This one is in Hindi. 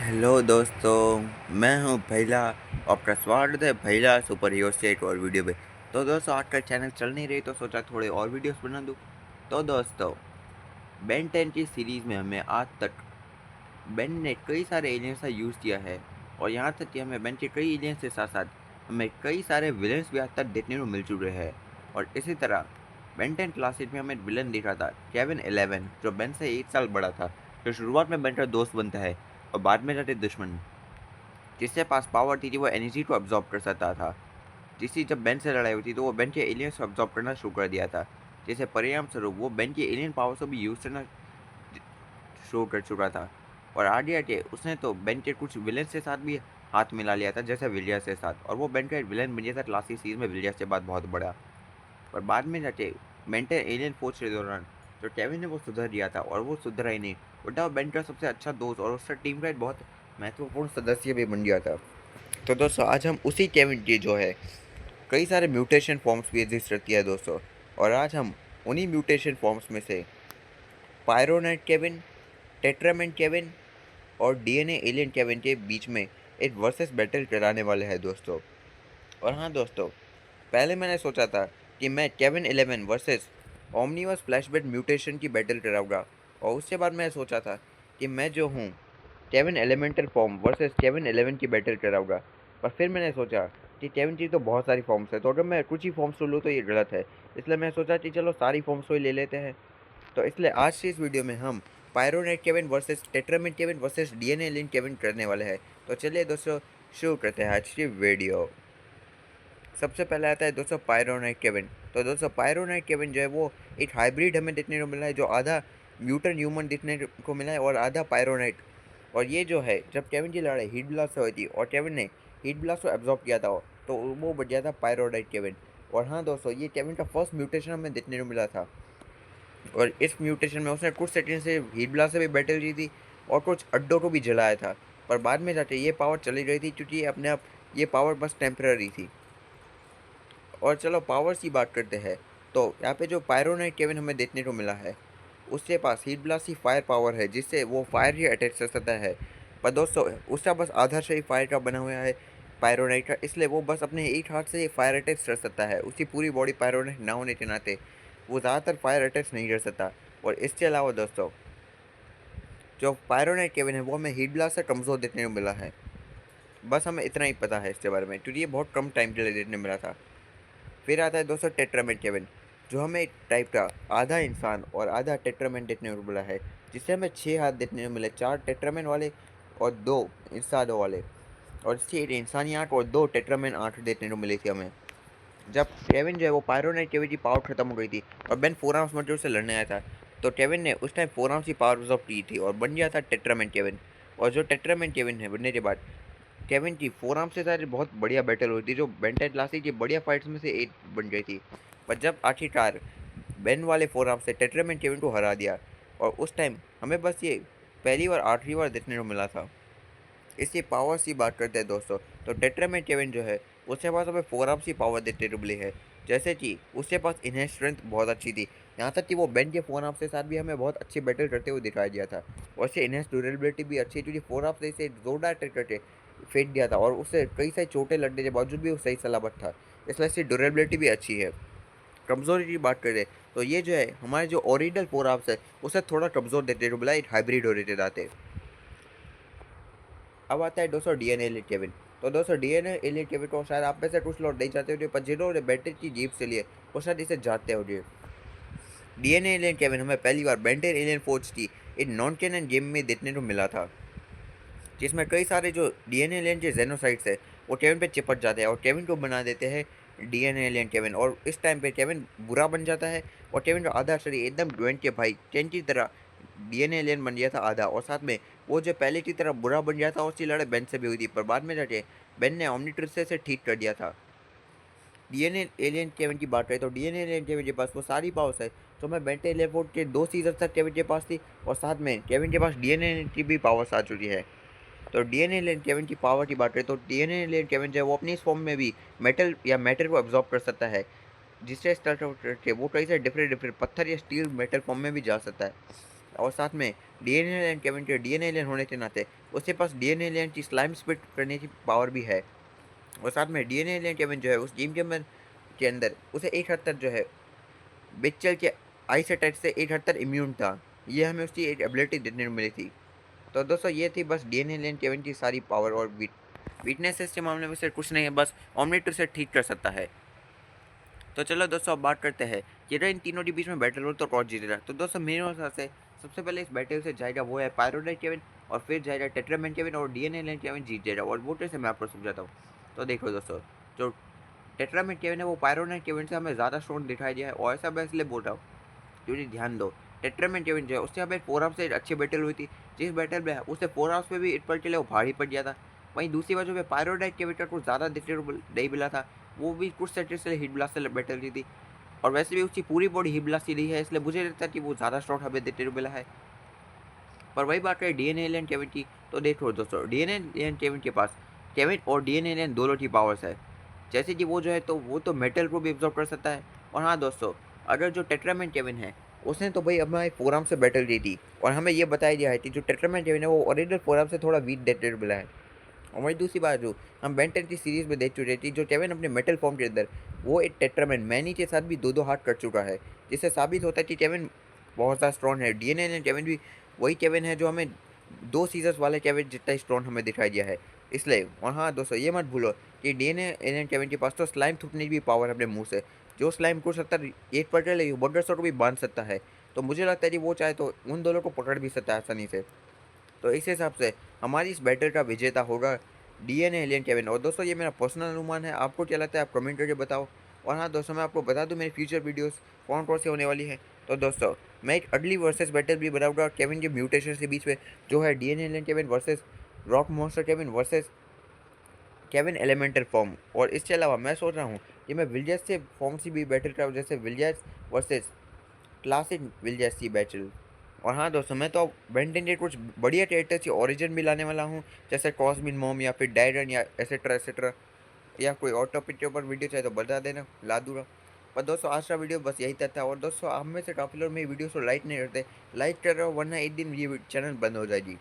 हेलो दोस्तों, मैं हूँ भैला। आपका स्वागत है भैला सुपर हीरो से एक और वीडियो पे। तो दोस्तों, आजकल चैनल चल नहीं रही तो सोचा थोड़े और वीडियोस बना दूँ। तो दोस्तों, बेन 10 की सीरीज़ में हमें आज तक बेन ने कई सारे एलियंस का यूज़ किया है। और यहाँ तक कि हमें बेन के कई एलियंस के साथ साथ हमें कई सारे विलन्स भी आज तक देखने को मिल चुके हैं। और इसी तरह बेन 10 क्लासिक में हमें विलन दिखा था केविन 11, जो बेन से 1 साल बड़ा था, जो शुरुआत में बेन का दोस्त बनता है और बाद में जाते दुश्मन। जिसके पास पावर थी वो एनर्जी को अब्जॉर्ब कर सकता था। जिसकी जब बेन से लड़ाई हुई तो वो बेन के एलियंस को अब्जॉर्ब करना शुरू कर दिया था। जिससे परिणाम स्वरूप वो बेन की एलियन पावर को भी यूज करना शुरू कर चुका था। और आगे आगे उसने तो बेन के कुछ विलन के साथ भी हाथ मिला लिया था, जैसे विलियर्स के साथ। और वो बेन का विलन बन गया था क्लासिक सीरीज में विलियर्स के बाद बहुत बड़ा। और बाद में जाके बेंटन एलियन फोर्स के दौरान जो केविन ने वो सुधर दिया था, और वो सुधरा ही नहीं, उल्टा वो बेन का सबसे अच्छा दोस्त और उसका टीम का एक बहुत महत्वपूर्ण सदस्य भी बन गया था। तो दोस्तों, आज हम उसी केविन की जो है कई सारे म्यूटेशन फॉर्म्स भी एग्जिस्ट करती है दोस्तों। और आज हम उन्हीं म्यूटेशन फॉर्म्स में से पायरोनाइट केविन, टेट्रामेंट केविन और डीएनए एलियन केविन के बीच में एक वर्सेस बैटल कराने वाले हैं दोस्तों। और हाँ दोस्तों, पहले मैंने सोचा था कि मैं Kevin 11 versus Omniverse flashback mutation की बैटल कराऊंगा। और उसके बाद मैं सोचा था कि मैं जो हूँ Kevin elemental form versus Kevin 11 की बैटल कराऊंगा। पर फिर मैंने सोचा कि केविन की तो बहुत सारी फॉर्म्स है, तो अगर मैं कुछ ही फॉर्म्स लूँ तो ये गलत है। इसलिए मैं सोचा कि चलो सारी फॉर्म्स को ही ले लेते हैं। तो इसलिए आज की इस वीडियो में हम पायरोनेट केविन वर्सेस टेट्रामेंट केविन वर्सेस डीएनए लिंक केविन करने वाले हैं। तो चलिए दोस्तों, शुरू करते हैं आज की वीडियो। सबसे पहले आता है दोस्तों पायरोनाइट केविन। तो दोस्तों, पायरोनाइट केविन जो है वो एक हाइब्रिड हमें देखने को मिला है, जो आधा म्यूटन ह्यूमन देखने को मिला है और आधा पायरोनाइट। और ये जो है, जब केविन की लड़ाई हीट ब्लास्ट से हुई थी और केविन ने हीट ब्लास्ट को एब्जॉर्ब किया था, तो वो बन गया था पायरोनाइट केविन। और हाँ दोस्तों, ये केविन का फर्स्ट म्यूटेशन हमें देखने को मिला था। और इस म्यूटेशन में उसने कुछ सेकंड से हीट ब्लास्ट से भी बैटल की थी और कुछ अड्डों को भी जलाया था। पर बाद में जाके ये पावर चली गई थी, क्योंकि ये अपने आप ये पावर बस टेम्पररी थी। और चलो पावर्स की बात करते हैं। तो यहाँ पे जो पायरोनाइट केविन हमें देखने को मिला है, उसके पास हीट ब्लास्ट की फायर पावर है, जिससे वो फायर ही अटैक कर सकता है। पर दोस्तों, उसका बस आधा शरीर फायर का बना हुआ है पायरोनाइट का, इसलिए वो बस अपने एक हाथ से फायर अटैक कर सकता है। उसकी पूरी बॉडी पायरोनाइट ना होने के नाते वो ज़्यादातर फायर अटैक्स नहीं कर सकता। और इसके अलावा दोस्तों, जो पायरोनाइट केविन है वो हमें हीट ब्लास्ट से कमज़ोर देखने को मिला है। बस हमें इतना ही पता है इसके बारे में, क्योंकि ये बहुत कम टाइम के लिए देखने मिला था। फिर आता है दोस्तों टेट्रामेंट केविन, जो हमें एक टाइप का आधा इंसान और आधा टेट्रामेंट देखने को मिला है, जिससे हमें 6 हाथ देखने को मिले, 4 टेट्रामेंट वाले और 2 इंसानों वाले। और इसकी एक इंसानी आँख और 2 टेट्रामेंट आँख देखने को मिली थी हमें। जब केविन जो है वो पायरोनाइट केविन की पावर खत्म हो गई थी और बेन फोर आर्म्स मॉड्यूल से लड़ने आया था, तो केविन ने उस टाइम फोर आर्म्स की पावर ऑब्जॉर्व की थी और बन गया था टेट्रामेंट केविन। और जो टेट्रामेंट केविन है बनने के बाद केविन की फोर आर्म्स के साथ बहुत बढ़िया बैटल हुई थी, जो बेन टेन क्लासिक की बढ़िया फाइट्स में से एक बन गई थी। पर जब आखिरकार बेन वाले फोर आर्म्स से टेट्रामेंट केविन को हरा दिया, और उस टाइम हमें बस ये पहली और आखिरी बार देखने को मिला था। इसकी पावर्स की बात करते हैं दोस्तों, तो टेट्रामेंट केविन जो है उसके पास हमें फोर आर्म्स की पावर देखने को मिली है। जैसे कि उसके पास इनहेंस स्ट्रेंथ बहुत अच्छी थी, यहाँ तक कि वो बेन के फोर आर्म्स के साथ भी हमें बहुत अच्छी बैटल करते हुए दिखाया गया था। और इससे इनहेंस ड्यूरेबिलिटी भी अच्छी, क्योंकि फोर आर्म्स से इसे जोरदार अटैक करके फेंक दिया था, और उससे कई सारी चोटें लगने के बावजूद भी वो सही सलामत था। इसलिए इसकी ड्यूरेबिलिटी भी अच्छी है। कमज़ोरी की बात करें तो ये जो है हमारे जो ओरिजिनल फोर आर्म्स है उसे थोड़ा कमज़ोर देते को मिला, एक हाइब्रिड हो रहे थे। अब आता है दोस्तों डीएनए एलिट केविन। तो दोस्तों, डीएनए एलिट केविन को शायद आप में से कुछ लोग नहीं जानते होंगे, पर जिन्होंने बेंटेन की जीप से लिए वो शायद इसे जानते होंगे। डीएनए एलियन केविन हमें पहली बार बेंटेन एलियन फोर्स की एक नॉन कैनन गेम में देखने को मिला था, जिसमें कई सारे जो डीएनए एलियन के जेनोसाइट्स है वो केविन पे चिपट जाते हैं और केविन को बना देते हैं डीएनए एलियन केविन। और इस टाइम पे केविन बुरा बन जाता है और केविन का आधा शरीर एकदम ग्वेंट के भाई टेन की तरह डीएनए एलियन बन गया था आधा। और साथ में वो जो पहले की तरह बुरा बन गया था, उसकी लड़ाई बेन से भी हुई थी, पर बाद में जाके बेन ने ओमनिट्रिस से ठीक कर दिया था। डीएनए एलियन केविन की बात करें तो डीएनए एलियन केविन के पास वो सारी पावर्स है तो मैं बेंटे एलियन के 2 सीजन तक केविन के पास थी, और साथ में केविन के पास डीएनए की भी पावर्स आ चुकी है। तो डीएनए एलियन केविन की पावर की बात करें तो डीएनए एलियन केविन जो है वो अपनी इस फॉर्म में भी मेटल या मैटर को एब्जॉर्ब कर सकता है, जिससे स्टार्ट करके वो कई सारे डिफरेंट डिफरेंट पत्थर या स्टील मेटल फॉर्म में भी जा सकता है। और साथ में डीएनए एलियन केविन के डीएनए एलियन होने के नाते उसके पास डीएनए एलियन की स्लाइम स्पिट करने की पावर भी है। और साथ में डीएनए एलियन केविन जो है उस जिम के अंदर उसे एक हद तक जो है बेच्चल के आइस अटैक से एक हद तक इम्यून था। ये हमें उसकी एक एबिलिटी देखने को मिली थी। तो दोस्तों ये थी बस डीएनए एलियन केविन की सारी पावर और वीकनेसेस के मामले में से कुछ नहीं है, बस ओमनीट्रो से ठीक कर सकता है। तो चलो दोस्तों अब बात करते हैं कि अगर इन तीनों के बीच में बैटल हो तो कौन जीतेगा। तो दोस्तों मेरे हिसाब से सबसे पहले इस बैटल से जाएगा वो है पायरोनाइट केविन, और फिर जाएगा टेट्रामैन केविन, और डीएनए एलियन केविन जीत जाएगा। और वो कैसे मैं आपको समझाता हूँ। तो देखो दोस्तों, जो टेट्रामैन केविन है वो पायरोनाइट केविन से हमें ज़्यादा स्ट्रॉन्ग दिखाई दिया है, और ऐसा मैं इसलिए बोल रहा हूँ क्योंकि ध्यान दो, टेट्रामैन केविन जो है उससे हमें 4 हाउस से एक अच्छी बैटल हुई थी, जिस बैटल में उससे 4 हाउस पे भी इट पल के लिए वो भारी पड़ गया था। वहीं दूसरी बाजू में पायरोनाइट केविन का कुछ ज़्यादा देखने को नहीं मिला था, वो भी कुछ सेक्टर से हिट ब्लास्ट से बैटल की थी, और वैसे भी उसकी पूरी बॉडी हिट ब्लास्ट ही रही है, इसलिए मुझे लगता है कि वो ज़्यादा स्ट्रॉन्ग हमें देखने को मिला है। पर वही बात है डीएनए एलियन केविन की, तो देखो दोस्तों डीएनए एलियन केविन के पास केविन और डीएनए एलियन दोनों की पावर्स है। जैसे कि वो जो है तो वो तो मेटल को भी एब्जॉर्ब कर सकता है। और हाँ दोस्तों, अगर जो टेट्रामैन केविन है उसने तो भाई हमारे फोरम से बैटल की थी, और हमें ये बताया गया है कि जो टेट्रामैन केविन है वो ओरिजिनल फोरम से थोड़ा वीक डेटेड मिला है। और वही दूसरी बात जो हम बेन 10 की सीरीज में देख चुके थे, जो केविन अपने मेटल फॉर्म के अंदर वो एक टेट्रामैन मैनी के साथ भी दो दो हाथ कर चुका है, जिससे साबित होता है कि केविन बहुत ज़्यादा स्ट्रॉन्ग है। डीएनए एलियन केविन भी वही केविन है जो हमें 2 सीज़र्स वाले केविन जितना ही स्ट्रॉन्ग हमें दिखाई दिया है, इसलिए। और हाँ दोस्तों, ये मत भूलो कि डीएनए एलियन केविन के पास तो स्लाइम थूकने की भी पावर है अपने मुँह से, जो स्लाइम को 1 पर्टिकुलर बॉर्डर्स को भी बांध सकता है। तो मुझे लगता है कि वो चाहे तो उन दोनों को पकड़ भी सकता है आसानी से। तो इस हिसाब से हमारी इस बैटल का विजेता होगा डीएनए एलियन केविन। और दोस्तों ये मेरा पर्सनल अनुमान है, आपको क्या लगता है आप कमेंट करके बताओ। और हाँ दोस्तों, मैं आपको बता दूं मेरी फ्यूचर वीडियोस कौन कौन सी होने वाली है। तो दोस्तों मैं एक अगली वर्सेस बैटल भी बनाऊंगा केविन के म्यूटेशन के बीच में, जो है DNA alien Kevin versus rock monster Kevin versus Kevin elemental form. और इसके अलावा मैं सोच रहा हूँ कि मैं विलियर्स से फॉर्म से भी बैटल कराऊँ, जैसे विलियर्स वर्सेस क्लासिक विलियर्स की बैटल। और हाँ दोस्तों, मैं तो बेन 10 के कुछ बढ़िया कैरेक्टर्स की ओरिजिन भी लाने वाला हूँ, जैसे कॉस्मिन मॉम या फिर डायरन या एसेट्रा एसेट्रा, या कोई और टॉपिक के ऊपर वीडियो चाहे तो बता देना, ला दूंगा। पर दोस्तों आज का वीडियो बस यही तक था। और दोस्तों आप में से काफ़ी लोग मेरी वीडियो को लाइक नहीं करते, लाइक कर रहे हो वरना एक दिन ये चैनल बंद हो जाएगी।